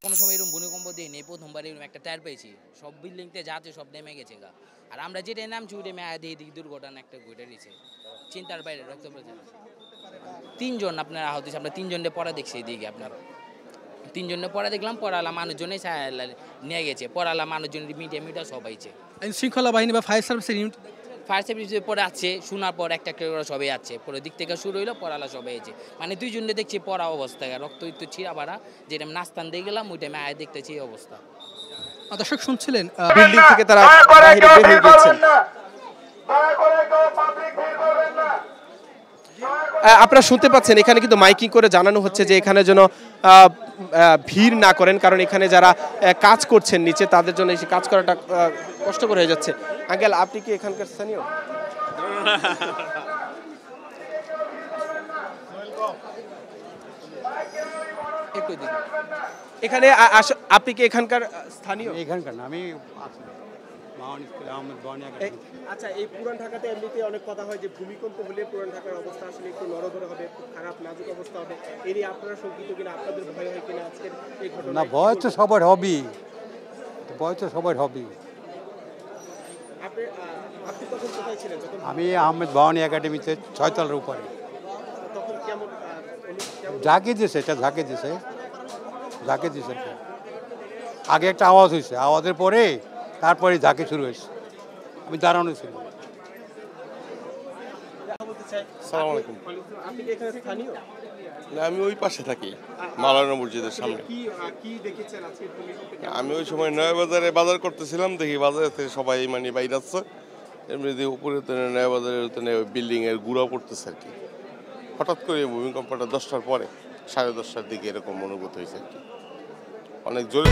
কোনো সময় এরকম ভূমিকম্প দিইনি, প্রথমবার এরকম একটা টায়ার পেয়েছি। সব বিল্ডিংতে যা আছে সব নেমে গেছে গা। আর আমরা যেটাই নামছি ওইটাই মেয়া দিয়ে দিকে দুর্ঘটনা একটা ঘটে দিয়েছে। চিন্তার বাইরে রক্ত পড়েছে। ৩ জন আপনার আহত হয়েছে। আমরা ৩ জনের পরে দেখছি এদিকে আপনার। ৩ জনের পরে দেখলাম পরালা মানুষজনেই নিয়ে গেছে। পরালা মানুষজন মিডিয়া সব আইছে। আইন শৃঙ্খলা বাহিনী বা ফায়ার সার্ভিসের ইউনিট ফায়ার সার্ভিসের পরে আছে, শোনার পর একটা করে সবাই আছে। পরে দিক থেকে শুরু হইলো, পড়ালা সবাই আছে। মানে 2 জনে দেখছি পড়া অবস্থায় রক্ত একটু ছিঁড়া বাড়া, যেটা নাস্তান দিয়ে গেলাম ওইটা আমি আয় দেখতেছি এই অবস্থা। দর্শক শুনছিলেন বিল্ডিং থেকে তারা বাইরে বের হয়ে গেছেন। আপনারা শুনতে পাচ্ছেন এখানে কিন্তু মাইকিং করে জানানো হচ্ছে যে এখানে যেন ভিড় না করেন, কারণ এখানে যারা কাজ করছেন নিচে তাদের জন্য এই কাজ করাটা কষ্টকর হয়ে যাচ্ছে। আঙ্কেল, আপনি কি এখানকার স্থানীয়? একটু দেখুন এখানে আপনি কি এখানকার স্থানীয়? এখানকার না, আমি আচ্ছা, এই পুরান ঢাকাতে এমনিতে অনেক কথা হয় যে ভূমিকম্প হলে পুরান ঢাকার অবস্থা আসলে একটু নড়বড়ে হবে, খারাপ নাজুক অবস্থা হবে। এরই আপনারা শঙ্কিত কিনা, আপনাদের ভয় হয় কিনা আজকের এই ঘটনা? না, ভয় তো সবার হবেই, ভয় তো সবার হবেই। আপনি তখন কোথায় ছিলেন? আমি আহমেদ ভবানী একাডেমিতে 6 তলার উপরে। তখন কেমন ঝাঁকে দিয়েছে, এটা ঝাঁকে দিয়েছে, ঝাঁকে দিয়েছে। আগে একটা আওয়াজ হয়েছে, আওয়াজের পরে তারপরে ঝাঁকে শুরু হয়েছে। আমি দাঁড়ানো ছিল। আপনি কি এখানে স্থানীয়? না, আমি ওই পাশে থাকি, মাওলানা মসজিদের সামনে। কি দেখেছেন আজকে ভূমিকম্পে? আমি ওই সময় নয়া বাজারে বাজার করতেছিলাম, দেখি বাজারে থেকে সবাই মানে বাইরে আসছে, এমনি দিয়ে উপরে নয়া বাজারের বিল্ডিং এর গুঁড়া পড়তেছে আর কি। হঠাৎ করে ভূমিকম্পটা 10টার পরে 10:30টার দিকে এরকম অনুভূত হয়েছে আর কি, অনেক জোরে।